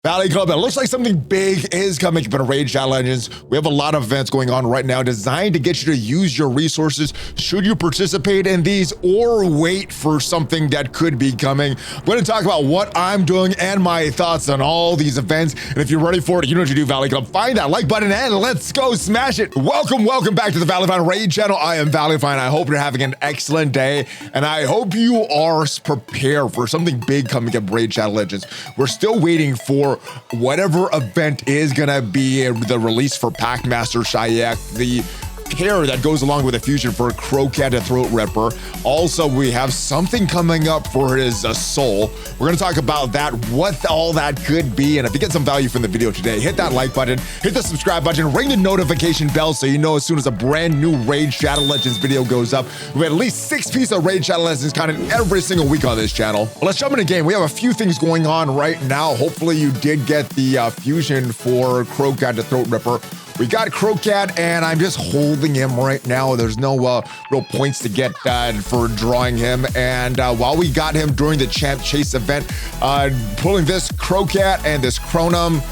Valley Club, it looks like something big is coming up in Raid Shadow Legends. We have a lot of events going on right now designed to get you to use your resources. Should you participate in these or wait for something that could be coming? I'm going to talk about what I'm doing and my thoughts on all these events. And if you're ready for it, you know what to do, Valley Club. Find that like button and let's go smash it. Welcome back to the ValleyFlyin Raid channel. I am ValleyFlyin. I hope you're having an excellent day, and I hope you are prepared for something big coming up Raid Shadow Legends. We're still waiting for whatever event is gonna be the release for Packmaster Shayak, the pair that goes along with the fusion for Kro'khad and Throat Ripper. Also, we have something coming up for his soul. We're gonna talk about that, what all that could be, and if you get some value from the video today, hit that like button, hit the subscribe button, ring the notification bell so you know as soon as a brand new Raid Shadow Legends video goes up. We have at least 6 pieces of Raid Shadow Legends content every single week on this channel. Well, let's jump in the game. We have a few things going on right now. Hopefully you did get the fusion for Kro'khad and Throat Ripper. We got Kro'khad, and I'm just holding him right now. There's no real points to get for drawing him. And while we got him during the Champ Chase event, pulling this Kro'khad and this Chronum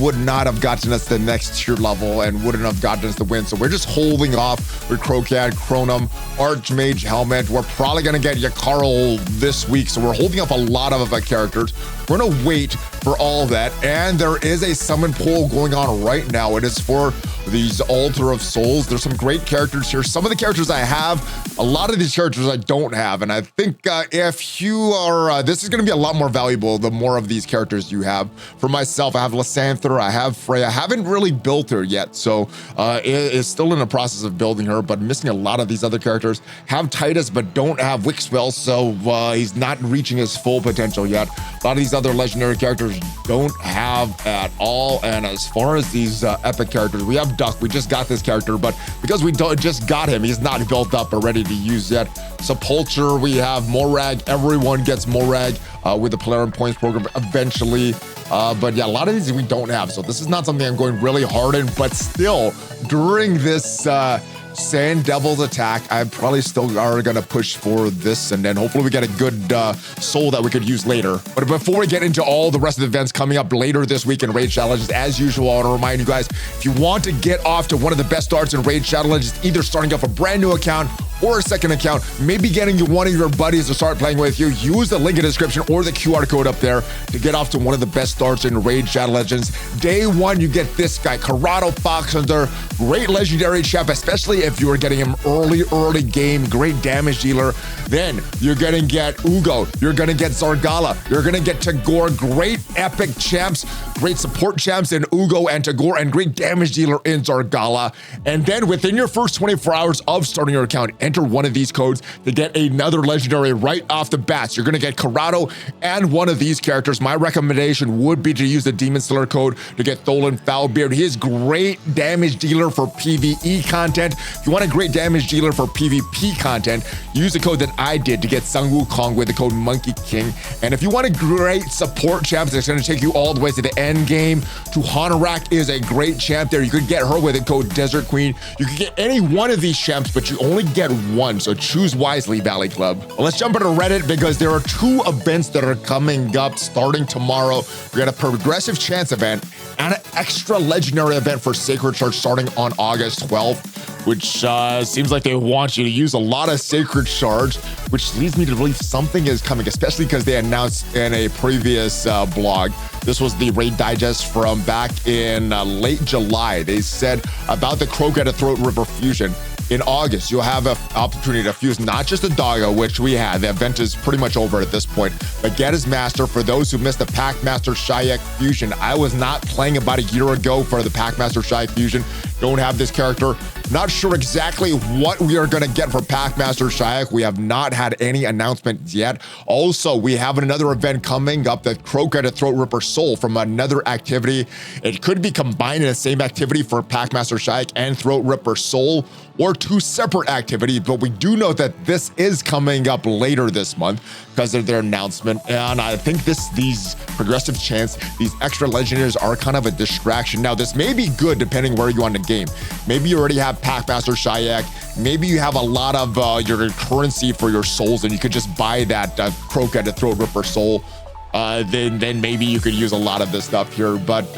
would not have gotten us the next tier level and wouldn't have gotten us the win. So we're just holding off with Kro'khad, Chronum, Archmage Helmet. We're probably going to get Yakaro this week. So we're holding up a lot of characters. We're going to wait for all of that. And there is a summon pool going on right now. It is for these Altar of Souls. There's some great characters here. Some of the characters I have, a lot of these characters I don't have. And I think if you are, this is going to be a lot more valuable the more of these characters you have. For myself, I have Lysanther, I have Freya. I haven't really built her yet. So it is still in the process of building her, but missing a lot of these other characters. Have Titus, but don't have Wixwell. So he's not reaching his full potential yet. A lot of these other legendary characters don't have at all. And as far as these epic characters, we have Duck. We just got this character, but because we just got him, he's not built up or ready to use yet. Sepulture, we have Morag. Everyone gets Morag with the Polaris Points program eventually. But yeah, a lot of these we don't have. So this is not something I'm going really hard in, but still during this Sand Devil's attack, I probably still are gonna push for this, and then hopefully we get a good soul that we could use later. But before we get into all the rest of the events coming up later this week in Raid Shadow Legends, as usual, I want to remind you guys, if you want to get off to one of the best starts in Raid Shadow Legends, either starting off a brand new account or a second account, maybe getting one of your buddies to start playing with you, use the link in the description or the QR code up there to get off to one of the best starts in Raid Shadow Legends. Day one, you get this guy, Karato Fox Hunter, great legendary champ, especially if you are getting him early game, great damage dealer. Then you're gonna get Uugo, you're gonna get Zargala, you're gonna get Tagoar, great epic champs, great support champs in Uugo and Tagoar, and great damage dealer in Zargala. And then within your first 24 hours of starting your account, enter one of these codes to get another legendary right off the bat. So you're gonna get Karato and one of these characters. My recommendation would be to use the Demon Slayer code to get Tholen Foulbeard. He is great damage dealer for PvE content. If you want a great damage dealer for PvP content, use the code that I did to get Sung Wukong with the code Monkey King. And if you want a great support champ that's gonna take you all the way to the end game, to Honorak is a great champ there. You could get her with the code Desert Queen. You could get any one of these champs, but you only get one, so choose wisely, Valley Club. Well, let's jump into Reddit because there are 2 events that are coming up starting tomorrow. We got a Progressive Chance event and an extra legendary event for Sacred Charge starting on August 12th, which seems like they want you to use a lot of Sacred Charge, which leads me to believe something is coming, especially because they announced in a previous blog. This was the Raid Digest from back in late July. They said about the Kro'khad and Throat Ripper fusion. In August, you'll have an opportunity to fuse not just the Doggo, which we had. The event is pretty much over at this point, but get his master. For those who missed the Packmaster Shayak fusion, I was not playing about a year ago for the Packmaster Shayak fusion. Don't have this character. Not sure exactly what we are going to get for Packmaster Shayak. We have not had any announcements yet. Also, we have another event coming up, the Kro'khad and Throat Ripper Soul from another activity. It could be combined in the same activity for Packmaster Shayak and Throat Ripper Soul, or 2 separate activities, but we do know that this is coming up later this month because of their announcement. And I think these Progressive Chance, these extra legendaries are kind of a distraction. Now, this may be good depending where you are in the game. Maybe you already have Packmaster Shayak. Maybe you have a lot of your currency for your souls, and you could just buy that Kro'khad and Throat Ripper Soul then maybe you could use a lot of this stuff here. But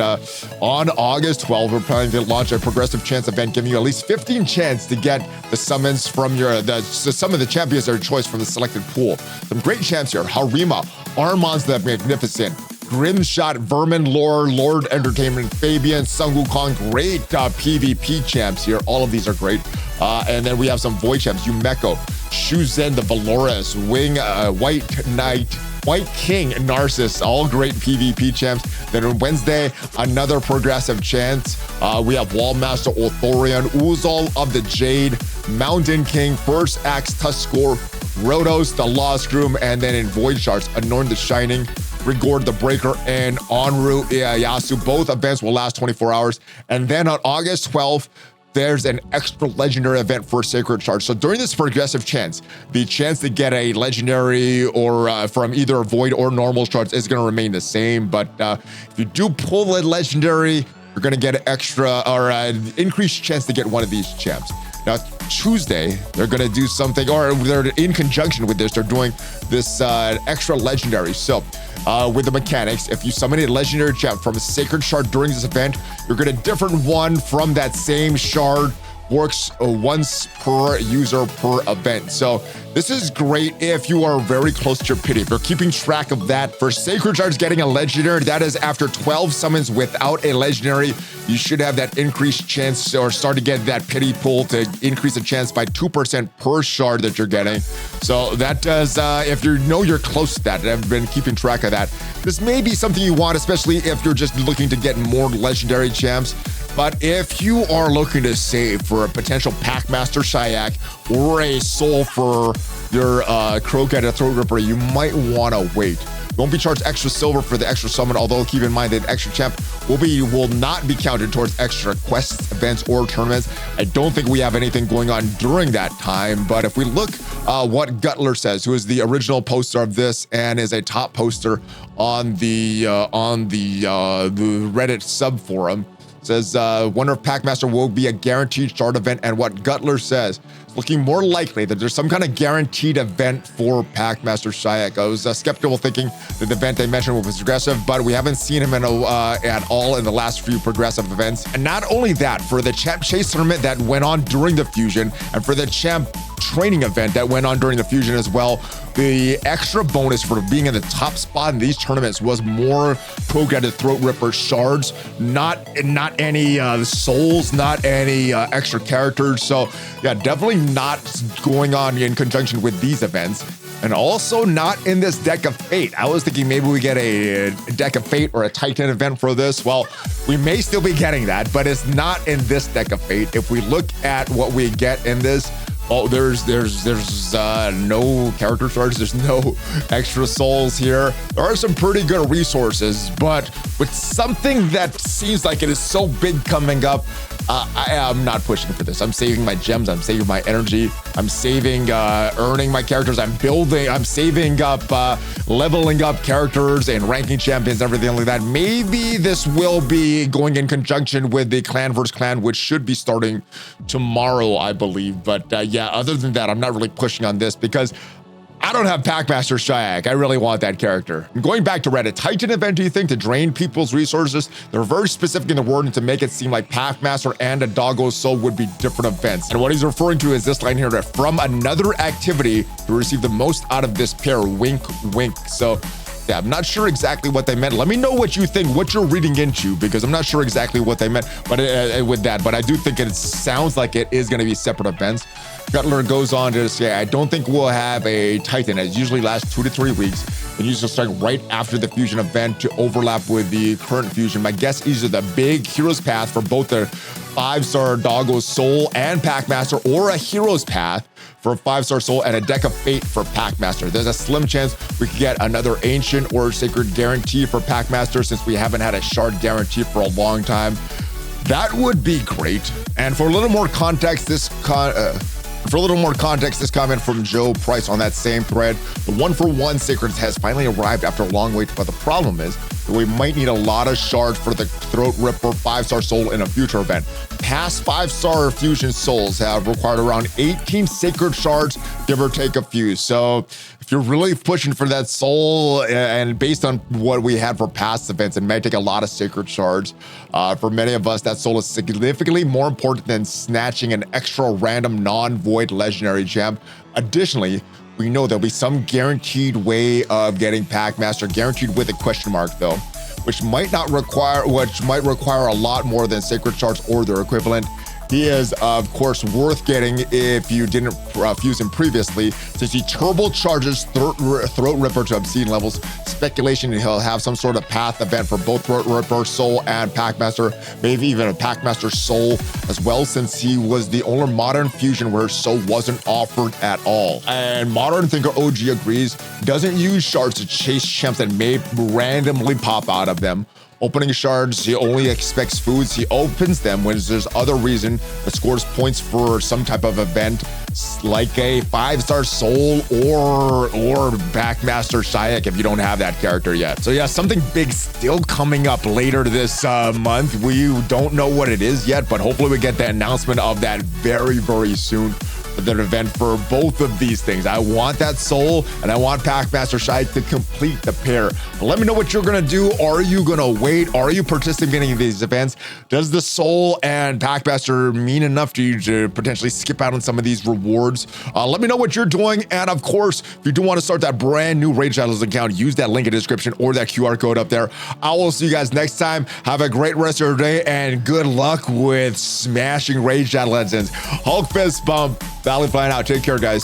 on August 12th, we're planning to launch a progressive chance event, giving you at least 15 chance to get the summons from some of the champions of your choice from the selected pool. Some great champs here: Harima, Armand's the Magnificent, Grimshot, Vermin Lore, Lord Entertainment, Fabian, Sun Wukong. Great PvP champs here. All of these are great. And then we have some void champs: Yumeko, Shuzen, the Valorous, Wing, White Knight, White King, Narcissus, all great PvP champs. Then on Wednesday, another progressive chance. We have Wallmaster Othorion, Uzal of the Jade, Mountain King, First Axe Tuskor, Rotos, the Lost Groom, and then in Void Shards, Anorn the Shining, Rigord the Breaker, and Onru Ieyasu. Both events will last 24 hours. And then on August 12th, there's an extra legendary event for Sacred Shards. So during this progressive chance, the chance to get a legendary or from either Void or normal shards is going to remain the same. But if you do pull a legendary, you're going to get an extra or increased chance to get one of these champs. Now, Tuesday, they're going to do something, or they're in conjunction with this, they're doing this extra legendary. So with the mechanics, if you summon a legendary champ from a Sacred Shard during this event, you're going to different one from that same shard. Works once per user per event. So this is great if you are very close to your pity. If you're keeping track of that, for Sacred Shards getting a legendary, that is after 12 summons without a legendary, you should have that increased chance or start to get that pity pool to increase the chance by 2% per shard that you're getting. So that does, if you know you're close to that, and I've been keeping track of that, this may be something you want, especially if you're just looking to get more legendary champs. But if you are looking to save for a potential Packmaster Shayak or a soul for your Kro'khad or Throat Ripper, you might want to wait. You won't be charged extra silver for the extra summon, although keep in mind that extra champ will not be counted towards extra quests, events, or tournaments. I don't think we have anything going on during that time, but if we look what Guttler says, who is the original poster of this and is a top poster on the Reddit sub forum, says, wonder if Packmaster will be a guaranteed shard event, and what Guttler says, it's looking more likely that there's some kind of guaranteed event for Packmaster Shayak. I was skeptical thinking that the event they mentioned was progressive, but we haven't seen him at all in the last few progressive events. And not only that, for the Champ Chase tournament that went on during the Fusion, and for the Champ training event that went on during the Fusion as well, the extra bonus for being in the top spot in these tournaments was more Kro'khad Throat Ripper shards, not any souls, not any extra characters. So yeah, definitely not going on in conjunction with these events. And also not in this Deck of Fate. I was thinking maybe we get a Deck of Fate or a Titan event for this. Well, we may still be getting that, but it's not in this Deck of Fate. If we look at what we get in this, oh, there's no character shards, there's no extra souls here. There are some pretty good resources, but with something that seems like it is so big coming up, I am not pushing for this. I'm saving my gems, I'm saving my energy, I'm saving earning my characters, I'm saving up leveling up characters and ranking champions, everything like that. Maybe this will be going in conjunction with the clan versus clan, which should be starting tomorrow, I believe. But yeah, other than that, I'm not really pushing on this because I don't have Packmaster Shayak. I really want that character. And going back to Reddit, Titan event, do you think, to drain people's resources? They're very specific in the wording to make it seem like Packmaster and a Doggo Soul would be different events. And what he's referring to is this line here, that from another activity to receive the most out of this pair, wink, wink. So yeah, I'm not sure exactly what they meant. Let me know what you think, what you're reading into, because I'm not sure exactly what they meant but with that. But I do think it sounds like it is going to be separate events. Guttler goes on to say, I don't think we'll have a Titan. It usually lasts 2 to 3 weeks. It usually start right after the Fusion event to overlap with the current Fusion. My guess is the big Hero's Path for both the 5-star Doggo Soul and Packmaster, or a Hero's Path for a 5-star Soul and a Deck of Fate for Packmaster. There's a slim chance we could get another Ancient or Sacred guarantee for Packmaster, since we haven't had a Shard guarantee for a long time. That would be great. And for a little more context, this comment from Joe Price on that same thread, the 1-for-1 Sacred has finally arrived after a long wait, but the problem is we might need a lot of shards for the Throat Ripper 5-star soul in a future event. Past 5-star fusion souls have required around 18 sacred shards, give or take a few. So if you're really pushing for that soul, and based on what we had for past events, it might take a lot of sacred shards. For many of us, that soul is significantly more important than snatching an extra random non-void legendary gem. Additionally, we know there'll be some guaranteed way of getting Packmaster, guaranteed with a question mark though, which might require a lot more than sacred shards or their equivalent. He is, of course, worth getting if you didn't fuse him previously, since he turbocharges Throat Ripper to obscene levels. Speculation he'll have some sort of path event for both Throat Ripper Soul and Packmaster, maybe even a Packmaster Soul as well, since he was the only modern fusion where Soul wasn't offered at all. And Modern Thinker OG agrees, doesn't use shards to chase champs that may randomly pop out of them. Opening shards, he only expects foods. He opens them when there's other reason that scores points for some type of event, like a 5-star soul or Packmaster Shayak if you don't have that character yet. So yeah, something big still coming up later this month. We don't know what it is yet, but hopefully we get the announcement of that very, very soon. That event for both of these things. I want that soul and I want Packmaster Shayak to complete the pair. Let me know what you're gonna do. Are you gonna wait? Are you participating in these events? Does the soul and Packmaster mean enough to you to potentially skip out on some of these rewards? Let me know what you're doing. And of course, if you do want to start that brand new Raid Shadows account, use that link in the description or that QR code up there. I will see you guys next time. Have a great rest of your day and good luck with smashing Raid Shadow Legends. Hulk fist bump. ValleyFlyin out. Take care, guys.